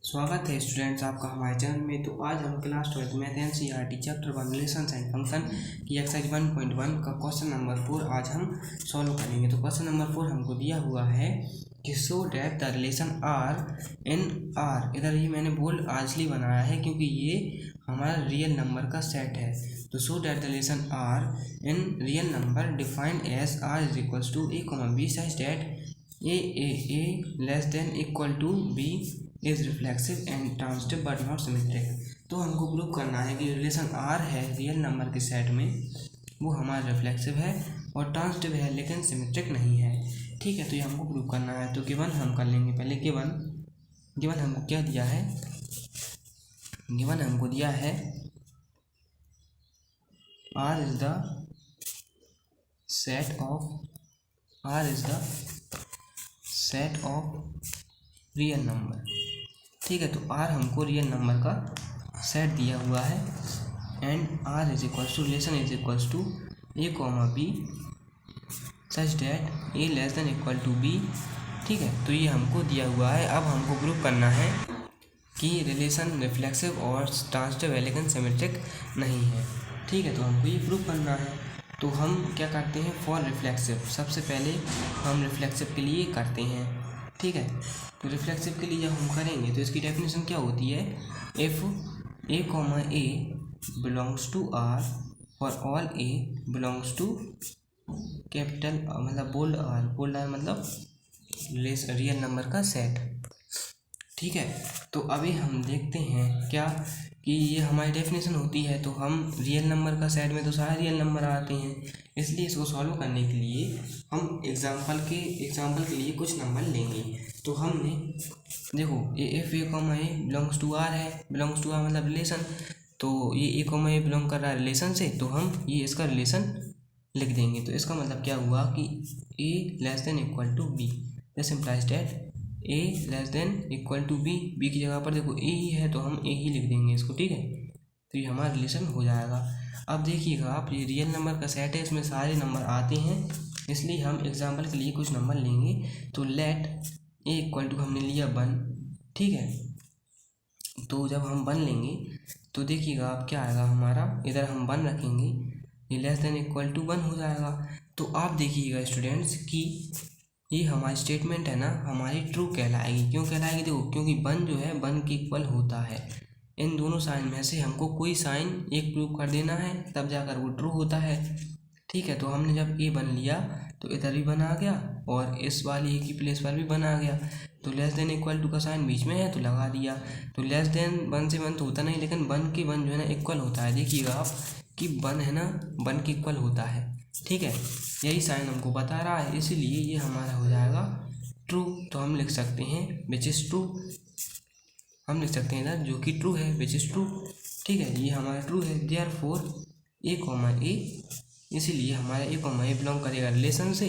स्वागत है स्टूडेंट्स आपका हमारे चैनल में। तो आज हम class 12 math NCERT chapter 1 relations and function की एक्सरसाइज 1.1 का क्वेश्चन नंबर 4 आज हम सॉल्व करेंगे। तो क्वेश्चन नंबर 4 हमको दिया हुआ है कि so that the relation R in R. इधर ये मैंने बोल्ड इसलिए बनाया है क्योंकि ये हमारा रियल नंबर का सेट है। तो so that the relation R in real number defined as R is equals to a comma b such that a less than equal to b is reflexive and transitive but not symmetric. तो हमको prove करना है कि relation R है real number के set में, वो हमारा रिफ्लेक्सिव है और ट्रांजिटिव है लेकिन सिमेट्रिक नहीं है। ठीक है, तो ये हमको प्रूव करना है। तो गिवन हम कर लेंगे पहले। गिवन हमको क्या दिया है? गिवन हमको दिया है R is the set of real number. ठीक है, तो आर हमको रियल नंबर का सेट दिया हुआ है and R is equals to relation is equals to a comma b such that a less than equal to b. ठीक है, तो ये हमको दिया हुआ है। अब हमको प्रूव करना है कि रिलेशन रिफ्लेक्सिव और ट्रांजिटिव है लेकिन सिमेट्रिक नहीं है। ठीक है, तो हमको ये प्रूव करना है। तो हम क्या करते हैं? फॉर रिफ्लेक्सिव सबसे पहले हम रिफ्लेक्सिव के लिए करते हैं। ठीक है, तो रिफ्लेक्सिव के लिए जब हम करेंगे तो इसकी डेफिनेशन क्या होती है? If a comma a belongs to R for all a belongs to capital मतलब बोल्ड आर मतलब रियल नंबर का सेट। ठीक है, तो अभी हम देखते हैं क्या कि ये हमारी डेफिनेशन होती है। तो हम रियल नंबर का सेट में तो सारे रियल नंबर आते हैं, इसलिए इसको सॉल्व करने के लिए हम एग्जाम्पल के लिए कुछ नंबर लेंगे। तो हमने देखो if a comma a belongs to R है, बिलोंग्स टू आर मतलब रिलेशन। तो ये ए कॉमा ए बिलोंग कर रहा है रिलेशन से, तो हम ये इसका रिलेशन लिख देंगे। तो इसका मतलब क्या हुआ कि a less than equal to b, this implies that a less than equal to b. B की जगह पर देखो ए ही है तो हम ए ही लिख देंगे इसको। ठीक है, तो ये हमारा रिलेशन हो जाएगा। अब देखिएगा आप, ये रियल नंबर का सेट है, इसमें सारे नंबर आते हैं, इसलिए हम एग्जाम्पल के लिए कुछ नंबर लेंगे। तो लेट ए इक्वल टू हमने लिया 1। ठीक है, तो जब हम 1 लेंगे तो देखिएगा आप क्या आएगा हमारा, इधर हम 1 रखेंगे, ये लेस देन इक्वल टू 1 हो जाएगा। तो आप देखिएगा स्टूडेंट्स कि ये हमारी स्टेटमेंट है ना, हमारी ट्रू कहलाएगी। क्यों कहलाएगी? देखो क्योंकि 1 जो है 1 के इक्वल होता है। इन दोनों साइन में से हमको कोई साइन एक प्रूव कर देना है, तब जाकर वो ट्रू होता है। ठीक है, तो हमने जब ए 1 लिया तो इधर भी 1 आ गया और इस वाली ए की प्लेस पर भी 1 आ गया। तो लेस देन इक्वल टू का साइन बीच में है तो लगा दिया। तो लेस देन 1 से 1 तो होता नहीं, लेकिन 1 के 1 जो है ना इक्वल होता है। देखिएगा आप कि 1 है ना 1 के इक्वल होता है। ठीक है, यही साइन हमको बता रहा है, इसीलिए ये हमारा हो जाएगा ट्रू। तो हम लिख सकते हैं विच इज़ ट्रू, हम लिख सकते हैं इधर जो कि ट्रू है, विच इज़ ट्रू। ठीक है, ये हमारा ट्रू है। देयरफॉर ए कॉमा ए, इसीलिए हमारा ए कॉमा ए बिलोंग करेगा रिलेशन से,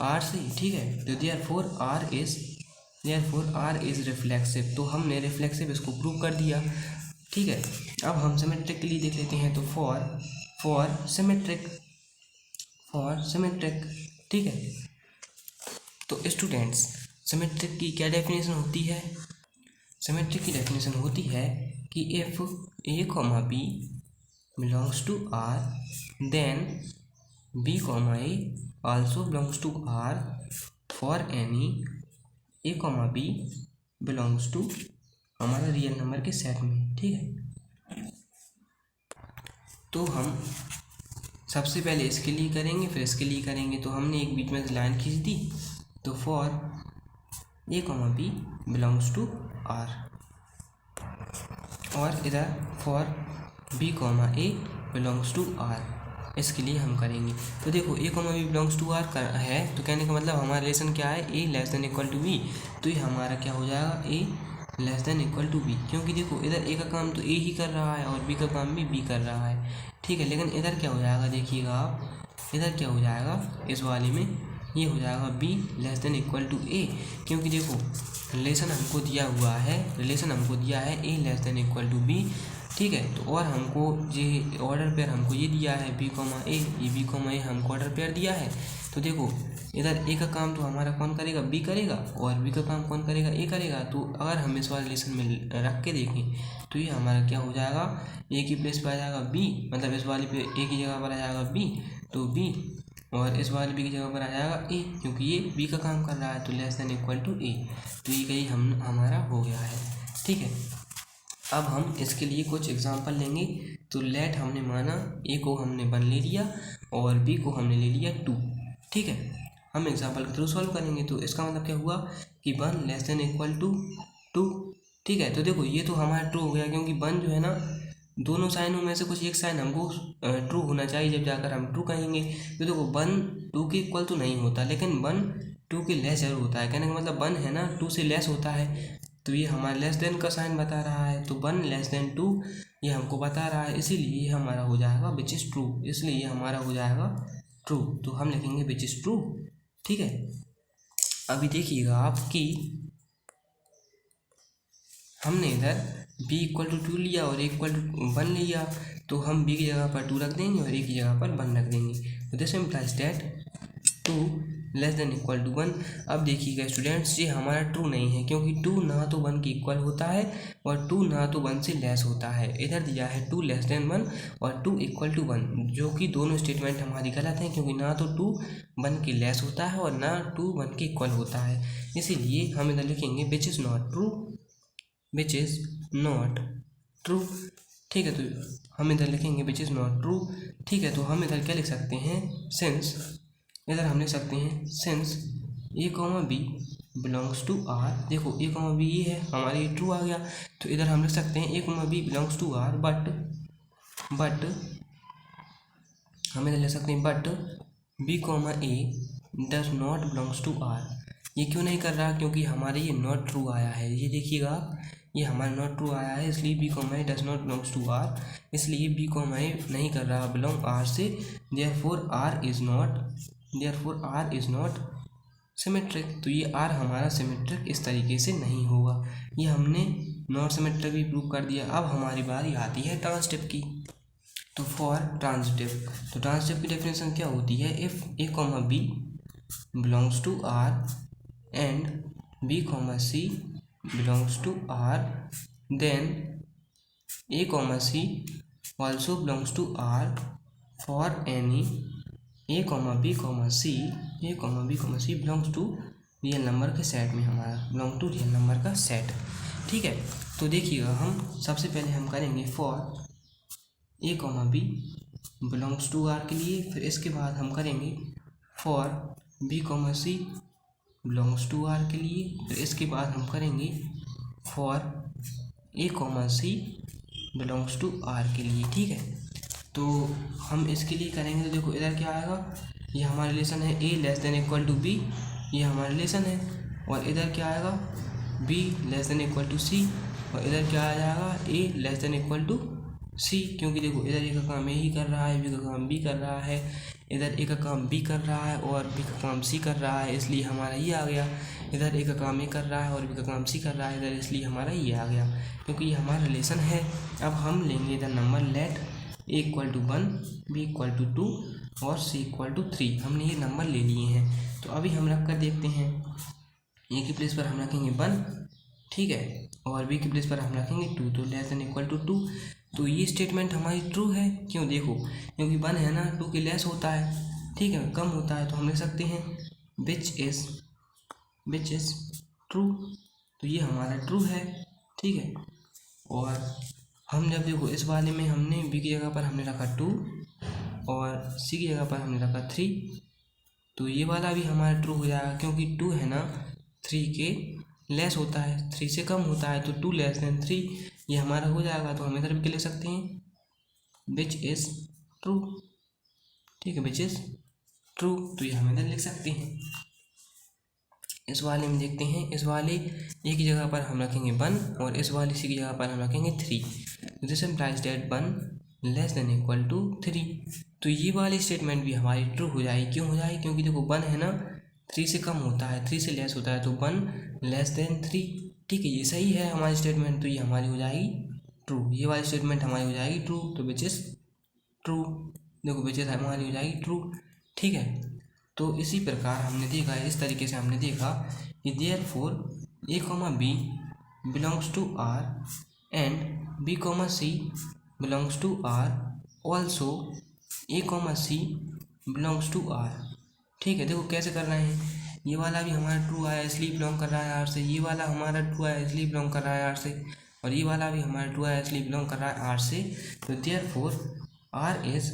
आर से। ठीक है, तो देयरफॉर आर इज़ रिफ्लेक्सिव। तो हमने रिफ्लेक्सिव इसको प्रूव कर दिया। ठीक है, अब हम सिमेट्रिक के लिए देख लेते हैं। तो फॉर सिमेट्रिक। ठीक है, तो स्टूडेंट्स सिमेट्रिक की क्या डेफिनेशन होती है? सिमेट्रिक की डेफिनेशन होती है कि if a comma b belongs to R then b comma a also belongs to R for any a comma b belongs to हमारा रियल नंबर के सेट में। ठीक है, तो हम सबसे पहले इसके लिए करेंगे फिर इसके लिए करेंगे। तो हमने एक बीच में लाइन खींच दी। तो for a comma b belongs to R और इधर for b comma a belongs to R, इसके लिए हम करेंगे। तो देखो a comma b belongs to R है, तो कहने का मतलब हमारा रिलेशन क्या है? A less than equal to b. तो ये हमारा क्या हो जाएगा? A less than equal to b, क्योंकि देखो इधर ए का काम तो ए ही कर रहा है और बी का काम भी बी कर रहा है। ठीक है, लेकिन इधर क्या हो जाएगा? देखिएगा आप, इधर क्या हो जाएगा? इस वाले में ये हो जाएगा b less than equal to a, क्योंकि देखो रिलेशन हमको दिया हुआ है a less than equal to b. ठीक है, तो और हमको ये ऑर्डर पेयर हमको ये दिया है बी कॉमा ए, ये बी कॉमा ए हमको ऑर्डर पेयर दिया है। तो देखो इधर ए का काम तो हमारा कौन करेगा, बी करेगा, और बी का काम कौन करेगा, ए करेगा। तो अगर हम इस वाले रिलेशन में रख के देखें तो ये हमारा क्या हो जाएगा, ए की प्लेस पर आ जाएगा बी, मतलब इस वाले पे ए की जगह पर आ जाएगा बी, तो बी, और इस वाले बी की जगह पर आ जाएगा ए, क्योंकि ये बी का काम कर रहा है, तो लेस देन इक्वल टू ए। तो ये कहीं हमारा हो गया है। ठीक है, अब हम इसके लिए कुछ एग्जांपल लेंगे। तो लेट हमने माना ए को हमने 1 ले लिया और बी को हमने ले लिया 2। ठीक है, हम एग्जांपल के थ्रू सॉल्व करेंगे। तो इसका मतलब क्या हुआ कि 1 लेस देन इक्वल टू 2। ठीक है, तो देखो ये तो हमारा ट्रू हो गया, क्योंकि 1 जो है ना, दोनों साइनों में से कुछ एक साइन हमको ट्रू होना चाहिए जब जाकर हम ट्रू कहेंगे। तो देखो 1 2 के इक्वल तो नहीं होता, लेकिन 1 2 के लेस जरूर होता है। कहने का मतलब 1 है ना 2 से लेस होता है, तो ये हमारा लेस देन का साइन बता रहा है। तो 1 लेस देन 2 ये हमको बता रहा है, इसीलिए ये हमारा हो जाएगा विच इज़ ट्रू, इसलिए ये हमारा हो जाएगा ट्रू। तो हम लिखेंगे विच इज़ ट्रू। ठीक है, अभी देखिएगा आप कि हमने इधर b इक्वल टू 2 लिया और a इक्वल टू 1 लिया, तो हम b की जगह पर 2 रख देंगे और a की जगह पर 1 रख देंगे। तो this implies that 2 less than equal to 1। अब देखिएगा स्टूडेंट्स, ये हमारा ट्रू नहीं है, क्योंकि 2 ना तो 1 के इक्वल होता है और 2 ना तो 1 से लेस होता है। इधर दिया है 2 लेस देन 1 और 2 इक्वल टू 1, जो कि दोनों स्टेटमेंट हमारी गलत हैं, क्योंकि ना तो 2 1 के लेस होता है और ना 2 1 के इक्वल होता है। इसीलिए हम इधर लिखेंगे which is not true, which is not true. ठीक है, तो हम इधर लिखेंगे विच इज़ नॉट ट्रू। ठीक है, तो हम इधर क्या लिख सकते हैं, सिंस, इधर हम लिख सकते हैं since a comma b belongs to R. देखो ए कॉमा बी ये है, हमारे ये ट्रू आ गया। तो इधर हम लिख सकते हैं a comma b belongs to R, but हम इधर लिख सकते हैं but b comma a does not belongs to R. ये क्यों नहीं कर रहा, क्योंकि हमारे ये नॉट ट्रू आया है। ये देखिएगा आप, ये हमारा नॉट ट्रू आया है, इसलिए b comma a does not belongs to R, इसलिए बी कॉमा ए नहीं कर रहा बिलोंग आर से। Therefore R is not symmetric. तो ये आर हमारा सिमेट्रिक इस तरीके से नहीं होगा। ये हमने नॉट सिमेट्रिक भी प्रूव कर दिया। अब हमारी बारी आती है ट्रांसिटिव की। तो फॉर ट्रांसिटिव, तो ट्रांसिटिव की डेफिनेशन क्या होती है, if a comma b belongs to R and b comma c belongs to R, then a comma c also belongs to R for any a comma b comma c belongs to real number के set में, हमारा belong to real number का set. ठीक है, तो देखिएगा हम सबसे पहले हम करेंगे for a comma b belongs to R के लिए, फिर इसके बाद हम करेंगे for b comma c belongs to R के लिए, फिर इसके बाद हम करेंगे for a comma c belongs to R के लिए। ठीक है, तो हम इसके लिए करेंगे। तो देखो इधर क्या आएगा, ये हमारा रिलेशन है a less than equal to b, ये हमारा रिलेशन है, और इधर क्या आएगा b less than equal to c, और इधर क्या आ जाएगा a less than equal to c, क्योंकि देखो इधर ए का काम ए ही कर रहा है, बी का काम बी कर रहा है, इधर ए का काम बी कर रहा है और बी का काम सी कर रहा है, इसलिए हमारा ये आ गया। इधर ए का काम ए कर रहा है और बी का काम सी कर रहा है इधर, इसलिए हमारा ये आ गया, क्योंकि ये हमारा रिलेशन है। अब हम लेंगे इधर number let a equal to 1, b equal to 2 और सी इक्वल टू 3। हमने ये नंबर ले लिए हैं। तो अभी हम रख कर देखते हैं, ए की प्लेस पर हम रखेंगे 1, ठीक है, और बी की प्लेस पर हम रखेंगे 2, तो लेस देन इक्वल टू 2। तो ये स्टेटमेंट हमारी ट्रू है। क्यों, देखो क्योंकि 1 है ना 2 के लेस होता है, ठीक है, कम होता है, तो हम लिख सकते हैं विच इज़ ट्रू। तो ये हमारा ट्रू है। ठीक है, और हम जब देखो इस वाले में हमने बी की जगह पर हमने रखा 2 और सी की जगह पर हमने रखा 3, तो ये वाला भी हमारा ट्रू हो जाएगा, क्योंकि 2 है ना 3 के लेस होता है, 3 से कम होता है, तो 2 लेस देन 3 ये हमारा हो जाएगा। तो हम इधर भी लिख सकते हैं विच इज़ ट्रू। ठीक है, विच इज़ ट्रू, तो ये हम इधर लिख सकते हैं। इस वाले में देखते हैं, इस वाले ए की जगह पर हम रखेंगे 1 और इस वाले सी की जगह पर हम रखेंगे 3। This implies that 1 less than equal to 3। तो ये वाली स्टेटमेंट भी हमारी ट्रू हो जाएगी। क्यों हो जाएगी, क्योंकि देखो 1 है ना 3 से कम होता है, 3 से लेस होता है, तो 1 लेस देन 3। ठीक है, ये सही है हमारी स्टेटमेंट, तो ये हमारी हो जाएगी ट्रू। ये वाली स्टेटमेंट हमारी हो जाएगी ट्रू, तो विच इज़ ट्रू। देखो विच इज़ हमारी हो जाएगी ट्रू। ठीक है, तो इसी प्रकार हमने देखा, इस तरीके से हमने देखा कि therefore a, b belongs to R and b, c belongs to R, also a, c belongs to R। ठीक है, देखो कैसे कर रहे हैं, ये वाला भी हमारा ट्रू आया इसलिए बिलोंग कर रहा है R से, ये वाला हमारा ट्रू आया इसलिए बिलोंग कर रहा है R से, और ये वाला भी हमारा ट्रू आया इसलिए बिलोंग कर रहा है R से। तो देयरफॉर R इज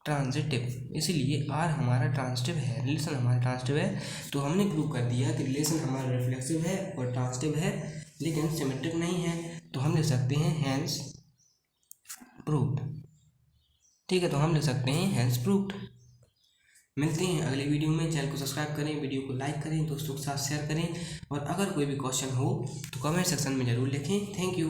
ट्रांजिटिव, इसीलिए R हमारा ट्रांजिटिव है, रिलेशन हमारा ट्रांजिटिव है। तो हमने प्रूव कर दिया कि रिलेशन हमारा रिफ्लेक्सिव है और ट्रांजिटिव है, लेकिन सिमेट्रिक नहीं है। तो हम लिख सकते हैं हैंस प्रूव्ड। ठीक है, तो हम लिख सकते हैं हैंस प्रूव्ड। मिलते हैं अगले वीडियो में। चैनल को सब्सक्राइब करें, वीडियो को लाइक करें, दोस्तों के साथ शेयर करें, और अगर कोई भी क्वेश्चन हो तो कमेंट सेक्शन में ज़रूर लिखें। Thank you.